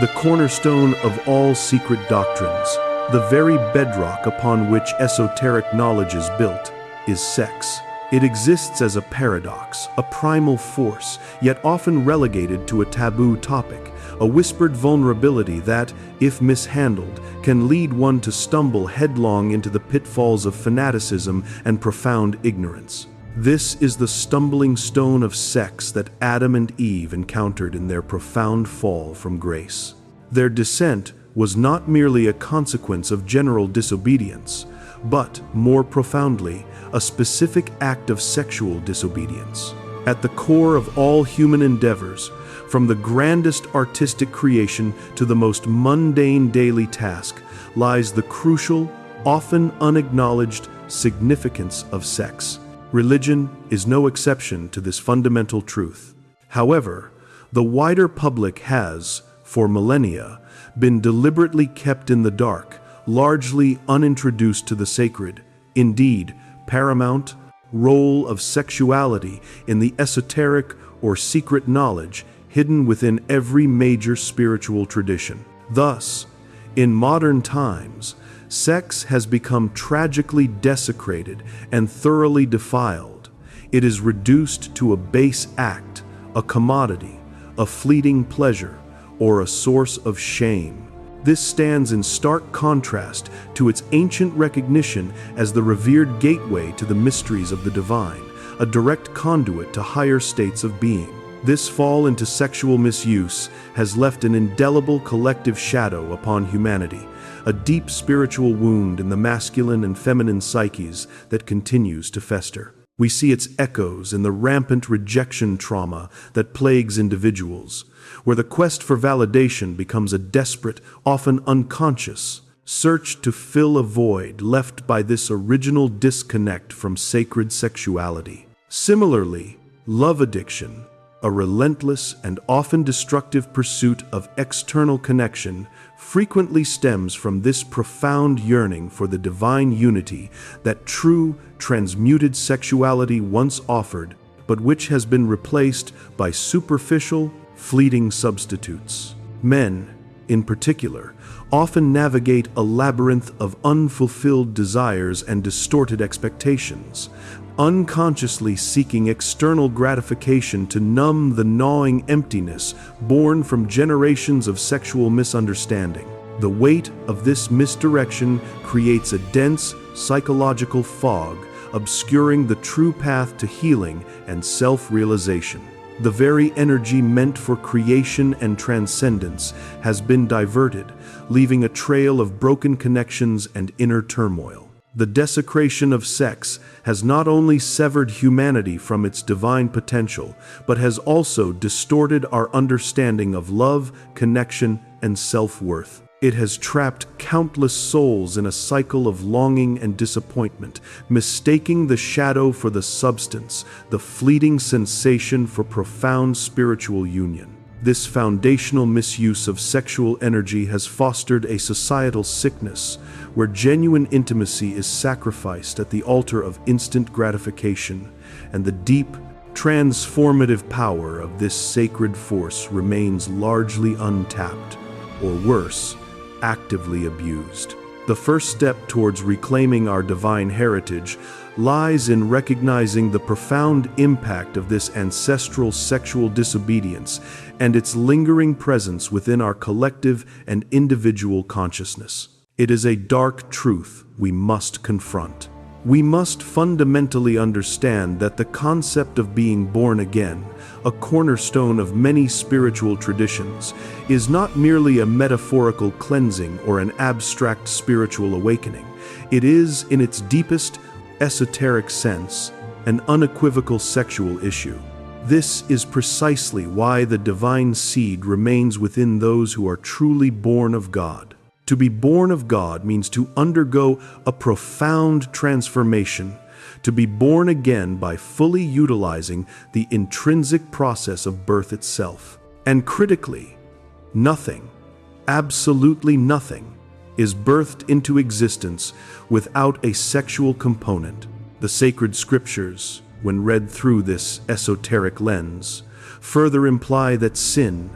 The cornerstone of all secret doctrines, the very bedrock upon which esoteric knowledge is built, is sex. It exists as a paradox, a primal force, yet often relegated to a taboo topic, a whispered vulnerability that, if mishandled, can lead one to stumble headlong into the pitfalls of fanaticism and profound ignorance. This is the stumbling stone of sex that Adam and Eve encountered in their profound fall from grace. Their descent was not merely a consequence of general disobedience, but, more profoundly, a specific act of sexual disobedience. At the core of all human endeavors, from the grandest artistic creation to the most mundane daily task, lies the crucial, often unacknowledged significance of sex. Religion is no exception to this fundamental truth. However, the wider public has, for millennia, been deliberately kept in the dark, largely unintroduced to the sacred, indeed, paramount, role of sexuality in the esoteric or secret knowledge hidden within every major spiritual tradition. Thus, in modern times, sex has become tragically desecrated and thoroughly defiled. It is reduced to a base act, a commodity, a fleeting pleasure, or a source of shame. This stands in stark contrast to its ancient recognition as the revered gateway to the mysteries of the divine, a direct conduit to higher states of being. This fall into sexual misuse has left an indelible collective shadow upon humanity, a deep spiritual wound in the masculine and feminine psyches that continues to fester. We see its echoes in the rampant rejection trauma that plagues individuals, where the quest for validation becomes a desperate, often unconscious, search to fill a void left by this original disconnect from sacred sexuality. Similarly, love addiction, a relentless and often destructive pursuit of external connection, frequently stems from this profound yearning for the divine unity that true, transmuted sexuality once offered, but which has been replaced by superficial, fleeting substitutes. Men, in particular, often navigate a labyrinth of unfulfilled desires and distorted expectations, unconsciously seeking external gratification to numb the gnawing emptiness born from generations of sexual misunderstanding. The weight of this misdirection creates a dense psychological fog, obscuring the true path to healing and self-realization. The very energy meant for creation and transcendence has been diverted, leaving a trail of broken connections and inner turmoil. The desecration of sex has not only severed humanity from its divine potential, but has also distorted our understanding of love, connection, and self-worth. It has trapped countless souls in a cycle of longing and disappointment, mistaking the shadow for the substance, the fleeting sensation for profound spiritual union. This foundational misuse of sexual energy has fostered a societal sickness where genuine intimacy is sacrificed at the altar of instant gratification, and the deep, transformative power of this sacred force remains largely untapped, or worse, actively abused. The first step towards reclaiming our divine heritage lies in recognizing the profound impact of this ancestral sexual disobedience and its lingering presence within our collective and individual consciousness. It is a dark truth we must confront. We must fundamentally understand that the concept of being born again, a cornerstone of many spiritual traditions, is not merely a metaphorical cleansing or an abstract spiritual awakening. It is, in its deepest, esoteric sense, an unequivocal sexual issue. This is precisely why the divine seed remains within those who are truly born of God. To be born of God means to undergo a profound transformation, to be born again by fully utilizing the intrinsic process of birth itself. And critically, nothing, absolutely nothing, is birthed into existence without a sexual component. The sacred scriptures, when read through this esoteric lens, further imply that sin,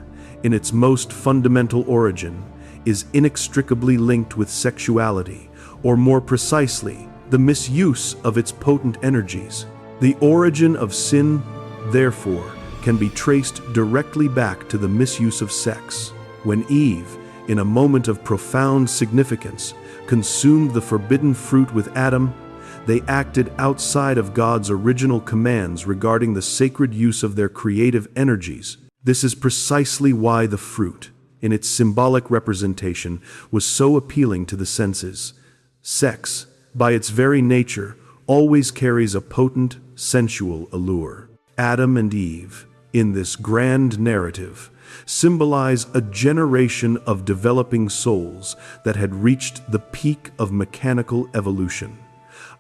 in its most fundamental origin, is inextricably linked with sexuality, or more precisely, the misuse of its potent energies. The origin of sin, therefore, can be traced directly back to the misuse of sex. When Eve, in a moment of profound significance, consumed the forbidden fruit with Adam, they acted outside of God's original commands regarding the sacred use of their creative energies. This is precisely why the fruit, in its symbolic representation, was so appealing to the senses. Sex, by its very nature, always carries a potent, sensual allure. Adam and Eve, in this grand narrative, symbolize a generation of developing souls that had reached the peak of mechanical evolution,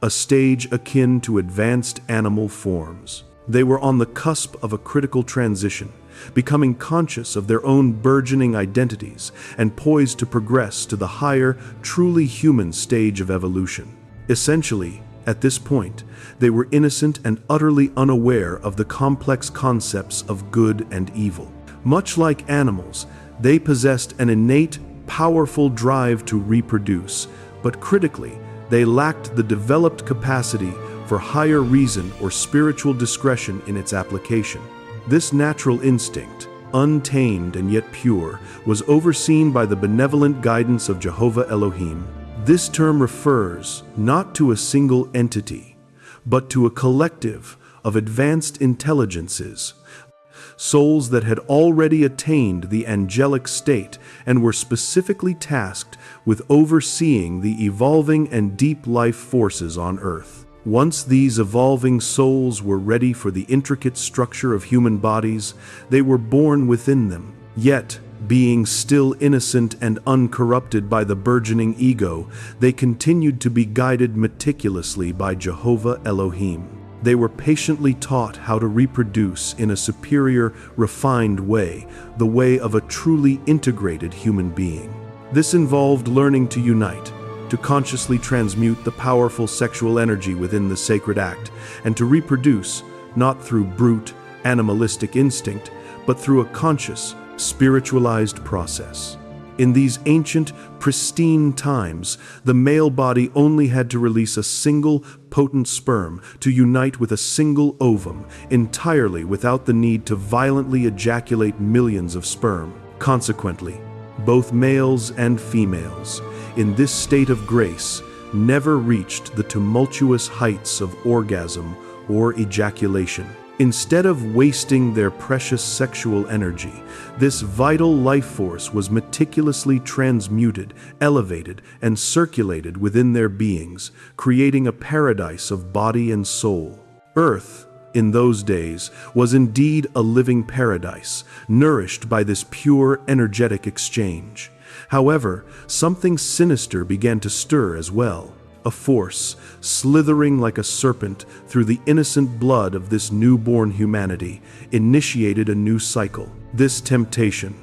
a stage akin to advanced animal forms. They were on the cusp of a critical transition, becoming conscious of their own burgeoning identities and poised to progress to the higher, truly human stage of evolution. Essentially, at this point, they were innocent and utterly unaware of the complex concepts of good and evil. Much like animals, they possessed an innate, powerful drive to reproduce, but critically, they lacked the developed capacity for higher reason or spiritual discretion in its application. This natural instinct, untamed and yet pure, was overseen by the benevolent guidance of Jehovah Elohim. This term refers not to a single entity, but to a collective of advanced intelligences, souls that had already attained the angelic state and were specifically tasked with overseeing the evolving and deep life forces on Earth. Once these evolving souls were ready for the intricate structure of human bodies, they were born within them. Yet, being still innocent and uncorrupted by the burgeoning ego, they continued to be guided meticulously by Jehovah Elohim. They were patiently taught how to reproduce in a superior, refined way, the way of a truly integrated human being. This involved learning to unite, to consciously transmute the powerful sexual energy within the sacred act, and to reproduce, not through brute, animalistic instinct, but through a conscious, spiritualized process. In these ancient, pristine times, the male body only had to release a single, potent sperm to unite with a single ovum, entirely without the need to violently ejaculate millions of sperm. Consequently, both males and females, in this state of grace, never reached the tumultuous heights of orgasm or ejaculation. Instead of wasting their precious sexual energy, this vital life force was meticulously transmuted, elevated, and circulated within their beings, creating a paradise of body and soul. Earth, in those days, was indeed a living paradise, nourished by this pure, energetic exchange. However, something sinister began to stir as well. A force, slithering like a serpent through the innocent blood of this newborn humanity, initiated a new cycle. This temptation,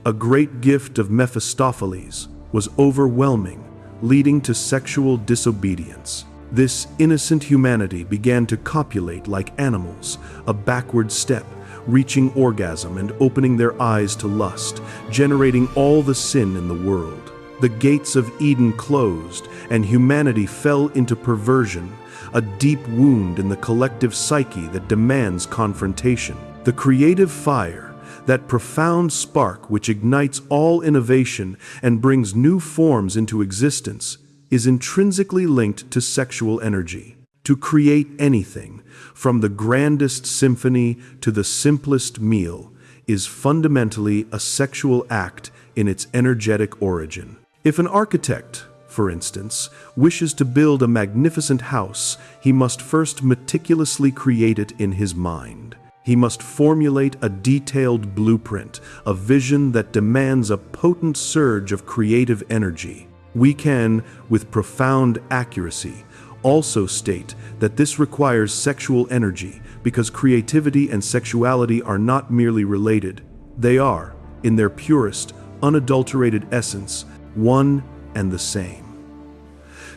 a great gift of Mephistopheles, was overwhelming, leading to sexual disobedience. This innocent humanity began to copulate like animals, a backward step, reaching orgasm and opening their eyes to lust, generating all the sin in the world. The gates of Eden closed, and humanity fell into perversion, a deep wound in the collective psyche that demands confrontation. The creative fire, that profound spark which ignites all innovation and brings new forms into existence, is intrinsically linked to sexual energy. To create anything, from the grandest symphony to the simplest meal, is fundamentally a sexual act in its energetic origin. If an architect, for instance, wishes to build a magnificent house, he must first meticulously create it in his mind. He must formulate a detailed blueprint, a vision that demands a potent surge of creative energy. We can, with profound accuracy, also state that this requires sexual energy because creativity and sexuality are not merely related. They are, in their purest, unadulterated essence, one and the same.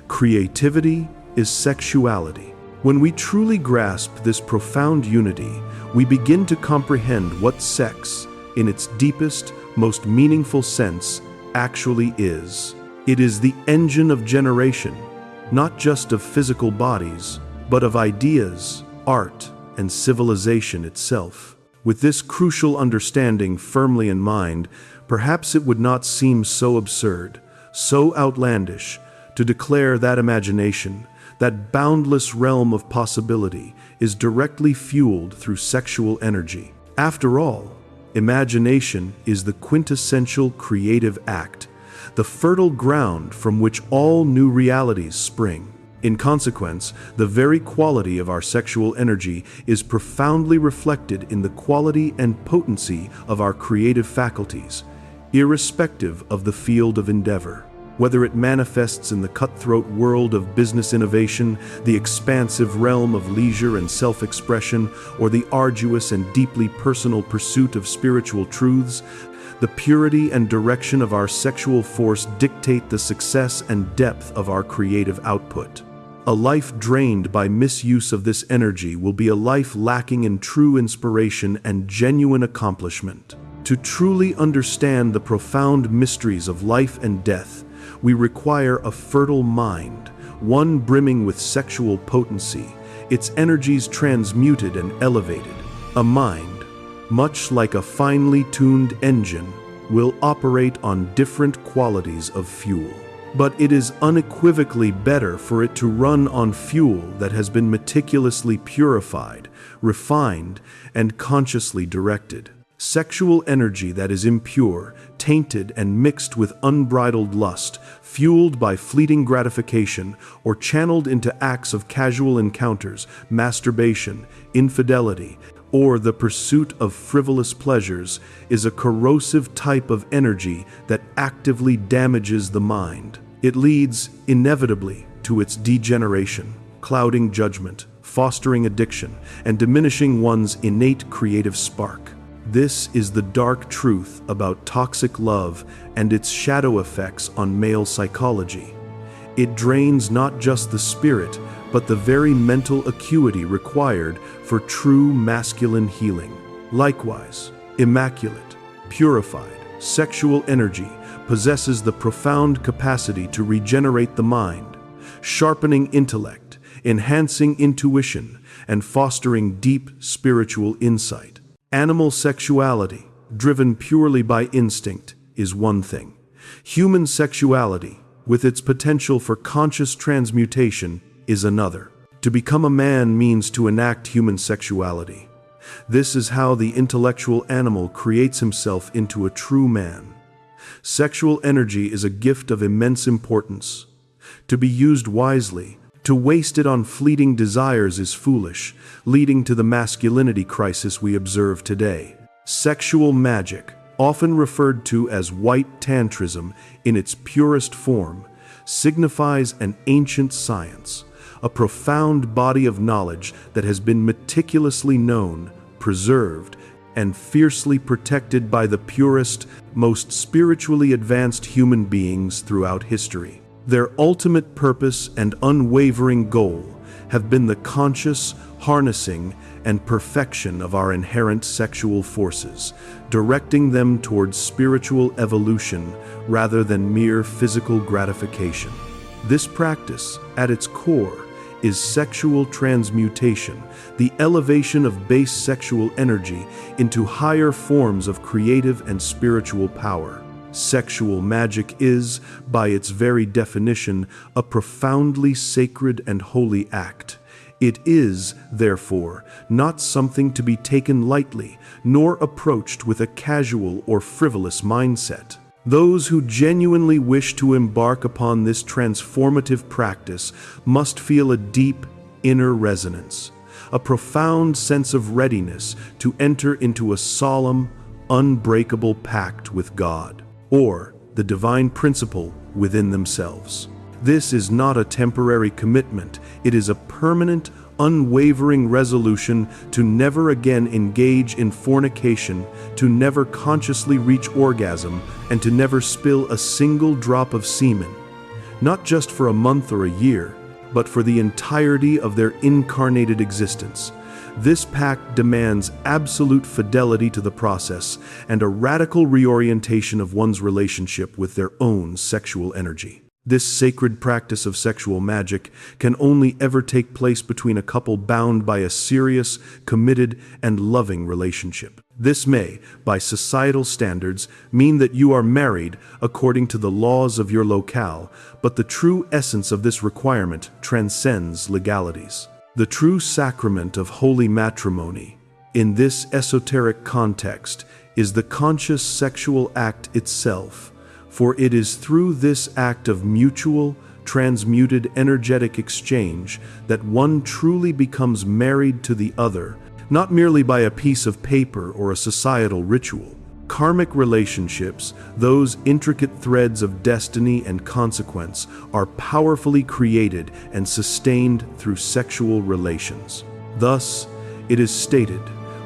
Creativity is sexuality. When we truly grasp this profound unity, we begin to comprehend what sex, in its deepest, most meaningful sense actually is. It is the engine of generation, not just of physical bodies, but of ideas, art, and civilization itself. With this crucial understanding firmly in mind, perhaps it would not seem so absurd, so outlandish, to declare that imagination, that boundless realm of possibility, is directly fueled through sexual energy. After all, imagination is the quintessential creative act, the fertile ground from which all new realities spring. In consequence, the very quality of our sexual energy is profoundly reflected in the quality and potency of our creative faculties, irrespective of the field of endeavor. Whether it manifests in the cutthroat world of business innovation, the expansive realm of leisure and self-expression, or the arduous and deeply personal pursuit of spiritual truths, the purity and direction of our sexual force dictate the success and depth of our creative output. A life drained by misuse of this energy will be a life lacking in true inspiration and genuine accomplishment. To truly understand the profound mysteries of life and death, we require a fertile mind, one brimming with sexual potency, its energies transmuted and elevated. A mind, much like a finely tuned engine, will operate on different qualities of fuel. But it is unequivocally better for it to run on fuel that has been meticulously purified, refined, and consciously directed. Sexual energy that is impure, tainted, and mixed with unbridled lust, fueled by fleeting gratification, or channeled into acts of casual encounters, masturbation, infidelity, or the pursuit of frivolous pleasures, is a corrosive type of energy that actively damages the mind. It leads, inevitably, to its degeneration, clouding judgment, fostering addiction, and diminishing one's innate creative spark. This is the dark truth about toxic love and its shadow effects on male psychology. It drains not just the spirit, but the very mental acuity required for true masculine healing. Likewise, immaculate, purified, sexual energy possesses the profound capacity to regenerate the mind, sharpening intellect, enhancing intuition, and fostering deep spiritual insight. Animal sexuality, driven purely by instinct, is one thing. Human sexuality, with its potential for conscious transmutation, is another. To become a man means to enact human sexuality. This is how the intellectual animal creates himself into a true man. Sexual energy is a gift of immense importance. To be used wisely, to waste it on fleeting desires is foolish, leading to the masculinity crisis we observe today. Sexual magic, often referred to as White Tantrism in its purest form, signifies an ancient science, a profound body of knowledge that has been meticulously known, preserved, and fiercely protected by the purest, most spiritually advanced human beings throughout history. Their ultimate purpose and unwavering goal have been the conscious harnessing and perfection of our inherent sexual forces, directing them towards spiritual evolution rather than mere physical gratification. This practice, at its core, is sexual transmutation, the elevation of base sexual energy into higher forms of creative and spiritual power. Sexual magic is, by its very definition, a profoundly sacred and holy act. It is, therefore, not something to be taken lightly, nor approached with a casual or frivolous mindset. Those who genuinely wish to embark upon this transformative practice must feel a deep inner resonance, a profound sense of readiness to enter into a solemn, unbreakable pact with God, or the divine principle within themselves. This is not a temporary commitment, it is a permanent, unwavering resolution to never again engage in fornication, to never consciously reach orgasm, and to never spill a single drop of semen, not just for a month or a year, but for the entirety of their incarnated existence. This pact demands absolute fidelity to the process and a radical reorientation of one's relationship with their own sexual energy. This sacred practice of sexual magic can only ever take place between a couple bound by a serious, committed, and loving relationship. This may, by societal standards, mean that you are married according to the laws of your locale, but the true essence of this requirement transcends legalities. The true sacrament of holy matrimony, in this esoteric context, is the conscious sexual act itself, for it is through this act of mutual, transmuted energetic exchange that one truly becomes married to the other, not merely by a piece of paper or a societal ritual. Karmic relationships, those intricate threads of destiny and consequence, are powerfully created and sustained through sexual relations. Thus, it is stated,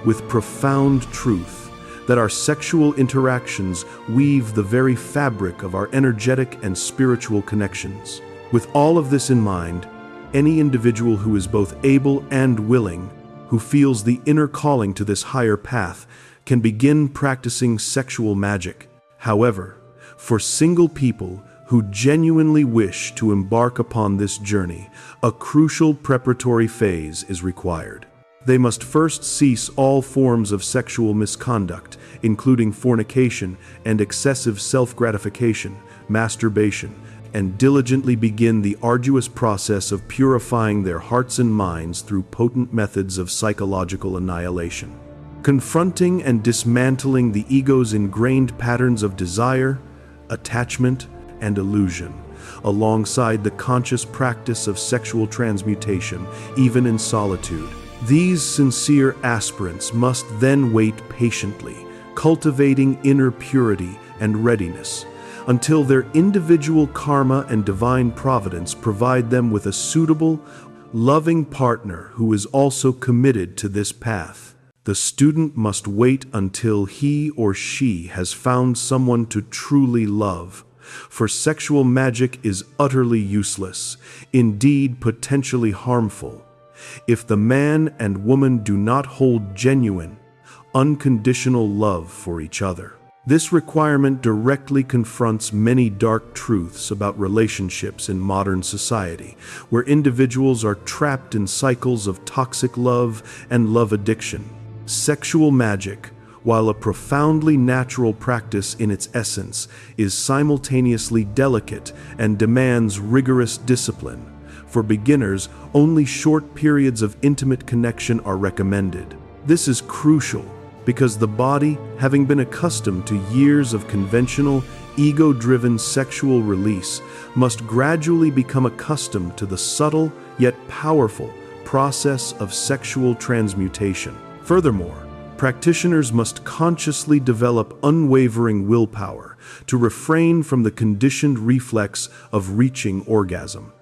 with profound truth, that our sexual interactions weave the very fabric of our energetic and spiritual connections. With all of this in mind, any individual who is both able and willing, who feels the inner calling to this higher path, can begin practicing sexual magic. However, for single people who genuinely wish to embark upon this journey, a crucial preparatory phase is required. They must first cease all forms of sexual misconduct, including fornication and excessive self-gratification, masturbation, and diligently begin the arduous process of purifying their hearts and minds through potent methods of psychological annihilation. Confronting and dismantling the ego's ingrained patterns of desire, attachment, and illusion, alongside the conscious practice of sexual transmutation, even in solitude. These sincere aspirants must then wait patiently, cultivating inner purity and readiness, until their individual karma and divine providence provide them with a suitable, loving partner who is also committed to this path. The student must wait until he or she has found someone to truly love, for sexual magic is utterly useless, indeed potentially harmful, if the man and woman do not hold genuine, unconditional love for each other. This requirement directly confronts many dark truths about relationships in modern society, where individuals are trapped in cycles of toxic love and love addiction. Sexual magic, while a profoundly natural practice in its essence, is simultaneously delicate and demands rigorous discipline. For beginners, only short periods of intimate connection are recommended. This is crucial because the body, having been accustomed to years of conventional, ego-driven sexual release, must gradually become accustomed to the subtle yet powerful process of sexual transmutation. Furthermore, practitioners must consciously develop unwavering willpower to refrain from the conditioned reflex of reaching orgasm.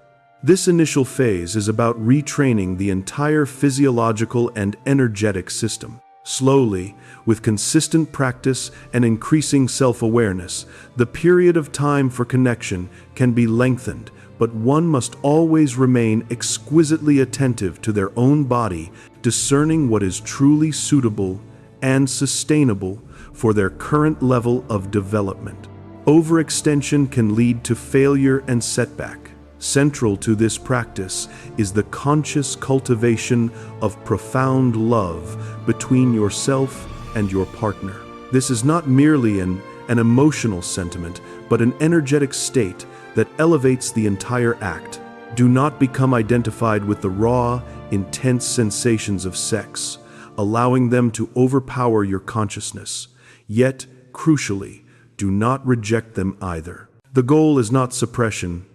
This initial phase is about retraining the entire physiological and energetic system. Slowly, with consistent practice and increasing self-awareness, the period of time for connection can be lengthened, but one must always remain exquisitely attentive to their own body, discerning what is truly suitable and sustainable for their current level of development. Overextension can lead to failure and setback. Central to this practice is the conscious cultivation of profound love between yourself and your partner. This is not merely an emotional sentiment, but an energetic state that elevates the entire act. Do not become identified with the raw, intense sensations of sex, allowing them to overpower your consciousness. Yet, crucially, do not reject them either. The goal is not suppression,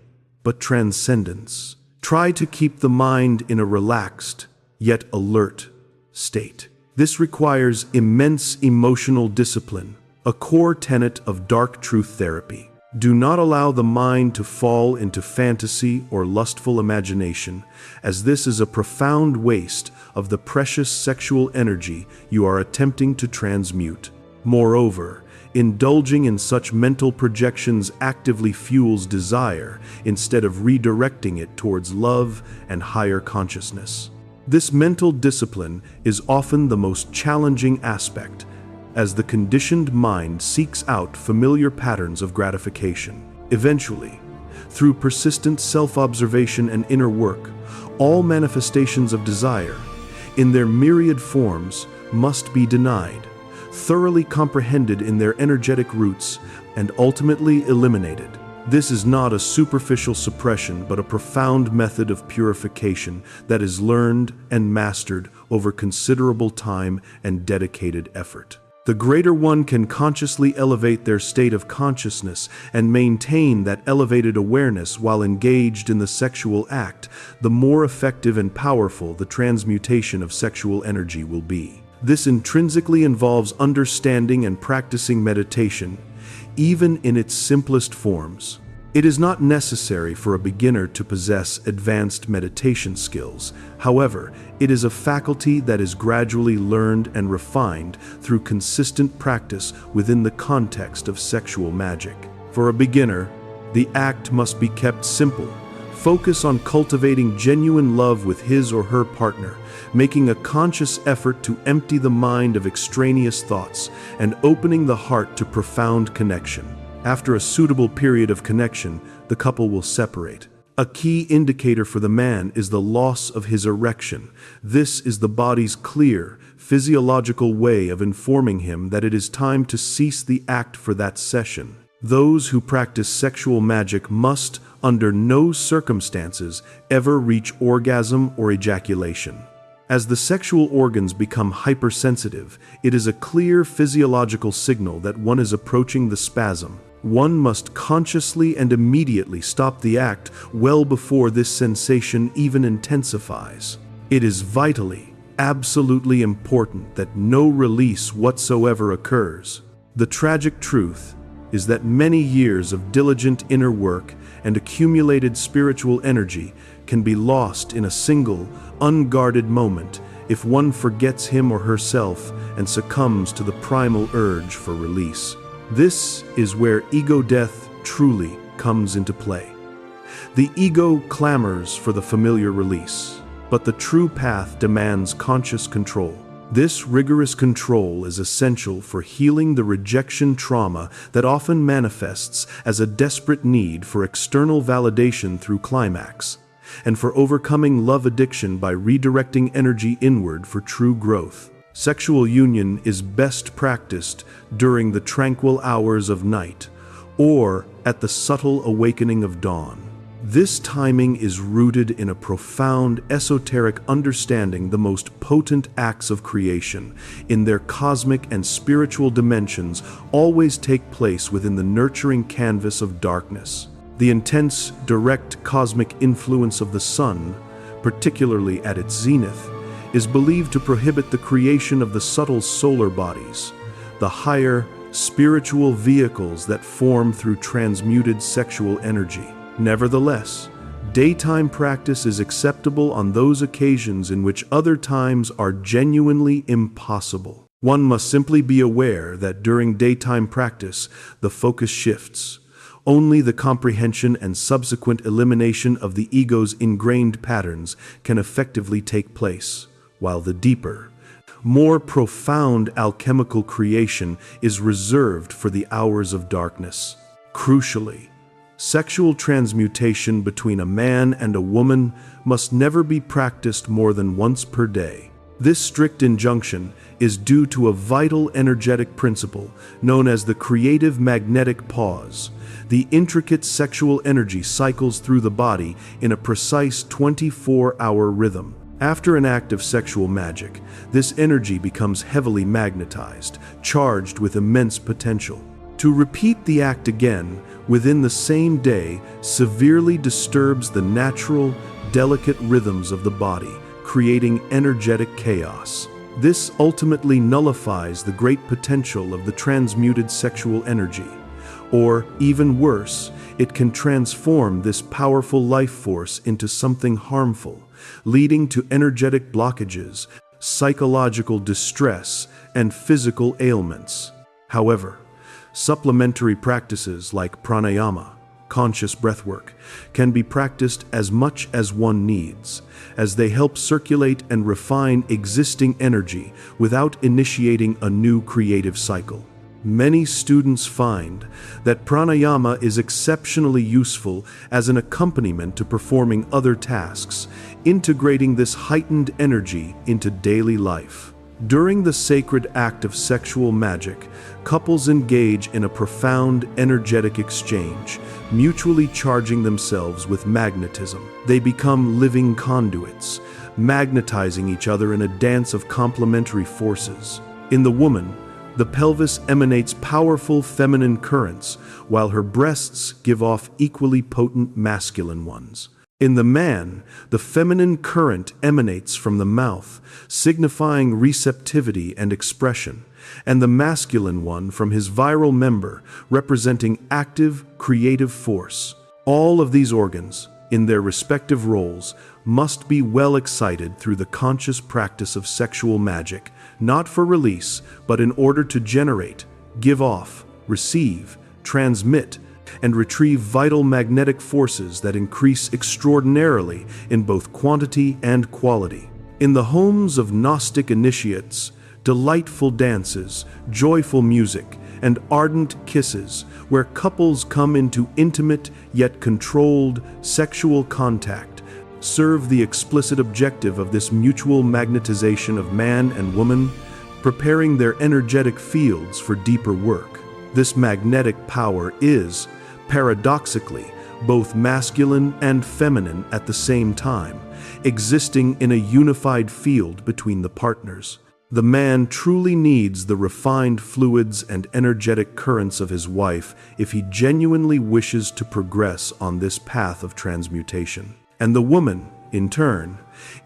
but transcendence. Try to keep the mind in a relaxed, yet alert state. This requires immense emotional discipline, a core tenet of dark truth therapy. Do not allow the mind to fall into fantasy or lustful imagination, as this is a profound waste of the precious sexual energy you are attempting to transmute. Moreover, indulging in such mental projections actively fuels desire instead of redirecting it towards love and higher consciousness. This mental discipline is often the most challenging aspect, as the conditioned mind seeks out familiar patterns of gratification. Eventually, through persistent self-observation and inner work, all manifestations of desire, in their myriad forms, must be denied, thoroughly comprehended in their energetic roots, and ultimately eliminated. This is not a superficial suppression, but a profound method of purification that is learned and mastered over considerable time and dedicated effort. The greater one can consciously elevate their state of consciousness and maintain that elevated awareness while engaged in the sexual act, the more effective and powerful the transmutation of sexual energy will be. This intrinsically involves understanding and practicing meditation, even in its simplest forms. It is not necessary for a beginner to possess advanced meditation skills. However, it is a faculty that is gradually learned and refined through consistent practice within the context of sexual magic. For a beginner, the act must be kept simple. Focus on cultivating genuine love with his or her partner, making a conscious effort to empty the mind of extraneous thoughts and opening the heart to profound connection. After a suitable period of connection, the couple will separate. A key indicator for the man is the loss of his erection. This is the body's clear, physiological way of informing him that it is time to cease the act for that session. Those who practice sexual magic must, under no circumstances, ever reach orgasm or ejaculation. As the sexual organs become hypersensitive, it is a clear physiological signal that one is approaching the spasm. One must consciously and immediately stop the act well before this sensation even intensifies. It is vitally, absolutely important that no release whatsoever occurs. The tragic truth is that many years of diligent inner work and accumulated spiritual energy can be lost in a single, unguarded moment if one forgets him or herself and succumbs to the primal urge for release. This is where ego death truly comes into play. The ego clamors for the familiar release, but the true path demands conscious control. This rigorous control is essential for healing the rejection trauma that often manifests as a desperate need for external validation through climax, and for overcoming love addiction by redirecting energy inward for true growth. Sexual union is best practiced during the tranquil hours of night, or at the subtle awakening of dawn. This timing is rooted in a profound esoteric understanding the most potent acts of creation, in their cosmic and spiritual dimensions, always take place within the nurturing canvas of darkness. The intense, direct cosmic influence of the sun, particularly at its zenith, is believed to prohibit the creation of the subtle solar bodies, the higher, spiritual vehicles that form through transmuted sexual energy. Nevertheless, daytime practice is acceptable on those occasions in which other times are genuinely impossible. One must simply be aware that during daytime practice, the focus shifts. Only the comprehension and subsequent elimination of the ego's ingrained patterns can effectively take place, while the deeper, more profound alchemical creation is reserved for the hours of darkness. Crucially, sexual transmutation between a man and a woman must never be practiced more than once per day. This strict injunction is due to a vital energetic principle known as the creative magnetic pause. The intricate sexual energy cycles through the body in a precise 24-hour rhythm. After an act of sexual magic, this energy becomes heavily magnetized, charged with immense potential. To repeat the act again within the same day severely disturbs the natural, delicate rhythms of the body, creating energetic chaos. This ultimately nullifies the great potential of the transmuted sexual energy. Or, even worse, it can transform this powerful life force into something harmful, leading to energetic blockages, psychological distress, and physical ailments. However, supplementary practices like pranayama, conscious breathwork, can be practiced as much as one needs, as they help circulate and refine existing energy without initiating a new creative cycle. Many students find that pranayama is exceptionally useful as an accompaniment to performing other tasks, integrating this heightened energy into daily life. During the sacred act of sexual magic, couples engage in a profound energetic exchange, mutually charging themselves with magnetism. They become living conduits, magnetizing each other in a dance of complementary forces. In the woman, the pelvis emanates powerful feminine currents, while her breasts give off equally potent masculine ones. In the man, the feminine current emanates from the mouth, signifying receptivity and expression, and the masculine one from his viral member, representing active, creative force. All of these organs, in their respective roles, must be well excited through the conscious practice of sexual magic, not for release, but in order to generate, give off, receive, transmit, and retrieve vital magnetic forces that increase extraordinarily in both quantity and quality. In the homes of Gnostic initiates, delightful dances, joyful music, and ardent kisses, where couples come into intimate yet controlled sexual contact, serve the explicit objective of this mutual magnetization of man and woman, preparing their energetic fields for deeper work. This magnetic power is, paradoxically, both masculine and feminine at the same time, existing in a unified field between the partners. The man truly needs the refined fluids and energetic currents of his wife if he genuinely wishes to progress on this path of transmutation. And the woman, in turn,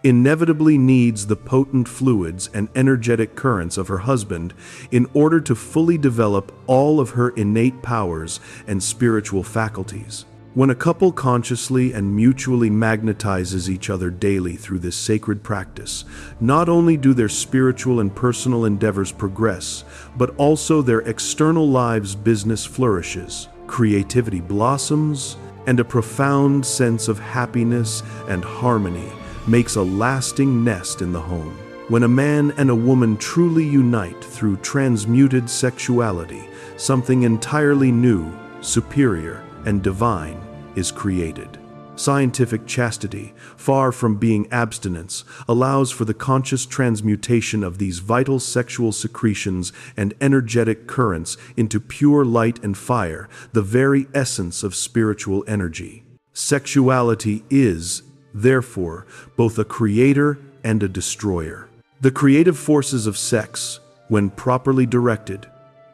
inevitably needs the potent fluids and energetic currents of her husband in order to fully develop all of her innate powers and spiritual faculties. When a couple consciously and mutually magnetizes each other daily through this sacred practice, not only do their spiritual and personal endeavors progress, but also their external lives' business flourishes, creativity blossoms, and a profound sense of happiness and harmony makes a lasting nest in the home. When a man and a woman truly unite through transmuted sexuality, something entirely new, superior, and divine is created. Scientific chastity, far from being abstinence, allows for the conscious transmutation of these vital sexual secretions and energetic currents into pure light and fire, the very essence of spiritual energy. Sexuality is, therefore, both a creator and a destroyer. The creative forces of sex, when properly directed,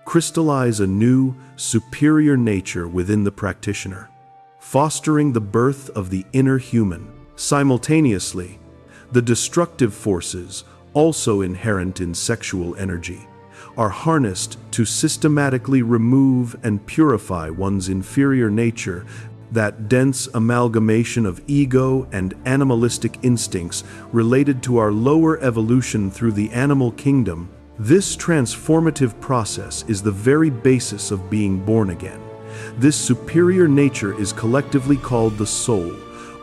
crystallize a new, superior nature within the practitioner, fostering the birth of the inner human. Simultaneously, the destructive forces, also inherent in sexual energy, are harnessed to systematically remove and purify one's inferior nature, that dense amalgamation of ego and animalistic instincts related to our lower evolution through the animal kingdom. This transformative process is the very basis of being born again. This superior nature is collectively called the soul,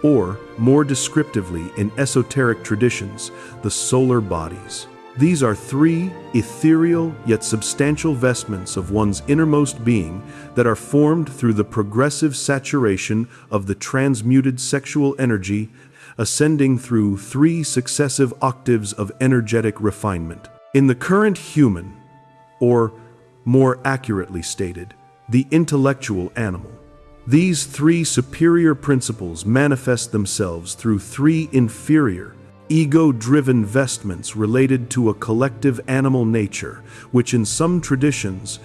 or, more descriptively in esoteric traditions, the solar bodies. These are three ethereal yet substantial vestments of one's innermost being that are formed through the progressive saturation of the transmuted sexual energy, ascending through three successive octaves of energetic refinement. In the current human, or more accurately stated, the intellectual animal, these three superior principles manifest themselves through three inferior, ego-driven vestments related to a collective animal nature, which in some traditions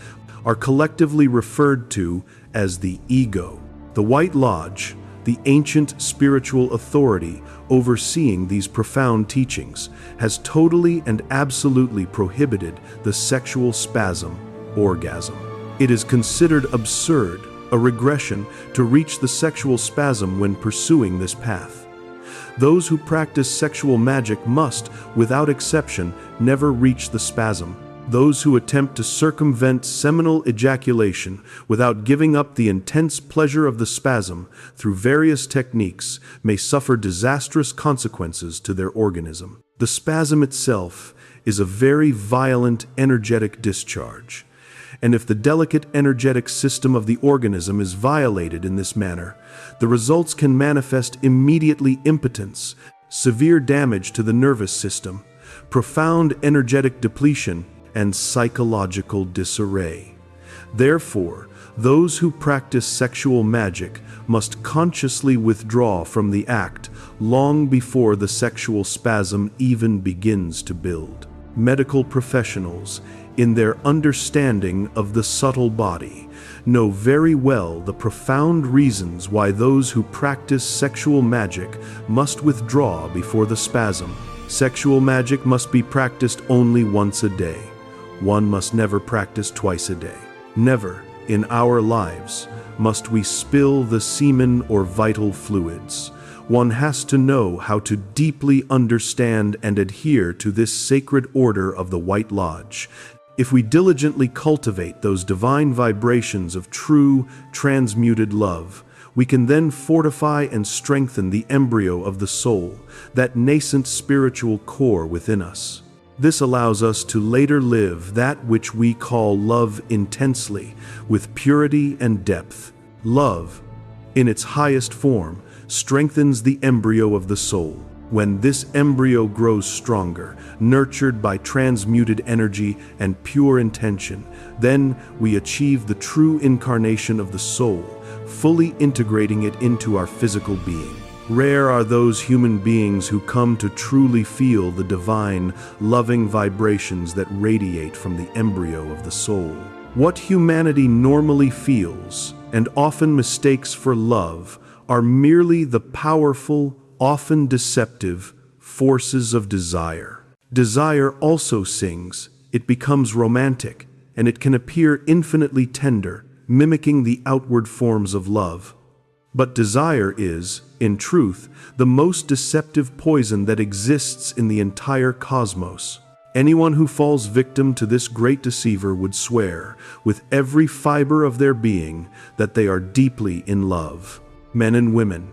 are collectively referred to as the ego. The White Lodge, the ancient spiritual authority overseeing these profound teachings, has totally and absolutely prohibited the sexual spasm, orgasm. It is considered absurd, a regression, to reach the sexual spasm when pursuing this path. Those who practice sexual magic must, without exception, never reach the spasm. Those who attempt to circumvent seminal ejaculation without giving up the intense pleasure of the spasm through various techniques may suffer disastrous consequences to their organism. The spasm itself is a very violent energetic discharge, and if the delicate energetic system of the organism is violated in this manner, the results can manifest immediately impotence, severe damage to the nervous system, profound energetic depletion, and psychological disarray. Therefore, those who practice sexual magic must consciously withdraw from the act long before the sexual spasm even begins to build. Medical professionals, in their understanding of the subtle body, know very well the profound reasons why those who practice sexual magic must withdraw before the spasm. Sexual magic must be practiced only once a day. One must never practice twice a day. Never, in our lives, must we spill the semen or vital fluids. One has to know how to deeply understand and adhere to this sacred order of the White Lodge. If we diligently cultivate those divine vibrations of true, transmuted love, we can then fortify and strengthen the embryo of the soul, that nascent spiritual core within us. This allows us to later live that which we call love intensely, with purity and depth. Love, in its highest form, strengthens the embryo of the soul. When this embryo grows stronger, nurtured by transmuted energy and pure intention, then we achieve the true incarnation of the soul, fully integrating it into our physical being. Rare are those human beings who come to truly feel the divine, loving vibrations that radiate from the embryo of the soul. What humanity normally feels, and often mistakes for love, are merely the powerful, often deceptive, forces of desire. Desire also sings, it becomes romantic, and it can appear infinitely tender, mimicking the outward forms of love. But desire is, in truth, the most deceptive poison that exists in the entire cosmos. Anyone who falls victim to this great deceiver would swear, with every fiber of their being, that they are deeply in love. Men and women,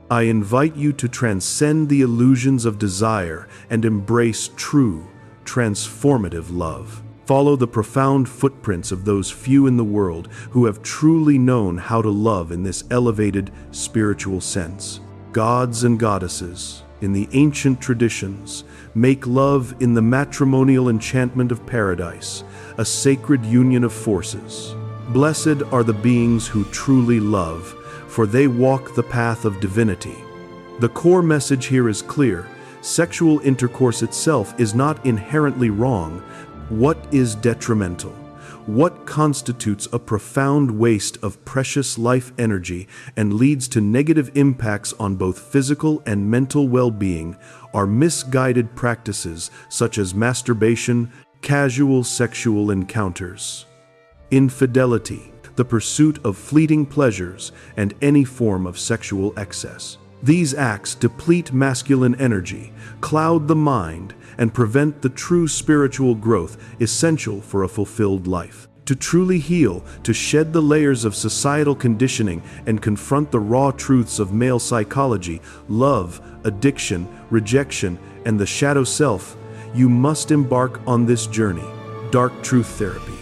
I invite you to transcend the illusions of desire and embrace true, transformative love. Follow the profound footprints of those few in the world who have truly known how to love in this elevated spiritual sense. Gods and goddesses, in the ancient traditions, make love in the matrimonial enchantment of paradise, a sacred union of forces. Blessed are the beings who truly love, for they walk the path of divinity. The core message here is clear. Sexual intercourse itself is not inherently wrong. What is detrimental? What constitutes a profound waste of precious life energy and leads to negative impacts on both physical and mental well-being are misguided practices such as masturbation, casual sexual encounters, infidelity, the pursuit of fleeting pleasures, and any form of sexual excess. These acts deplete masculine energy, cloud the mind, and prevent the true spiritual growth essential for a fulfilled life. To truly heal, to shed the layers of societal conditioning and confront the raw truths of male psychology, love, addiction, rejection, and the shadow self, you must embark on this journey. Dark truth therapy,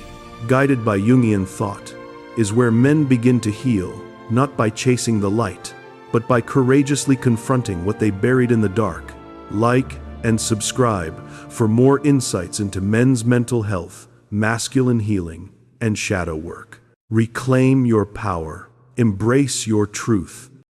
guided by Jungian thought, is where men begin to heal, not by chasing the light, but by courageously confronting what they buried in the dark. Like and subscribe for more insights into men's mental health, masculine healing, and shadow work. Reclaim your power, embrace your truth,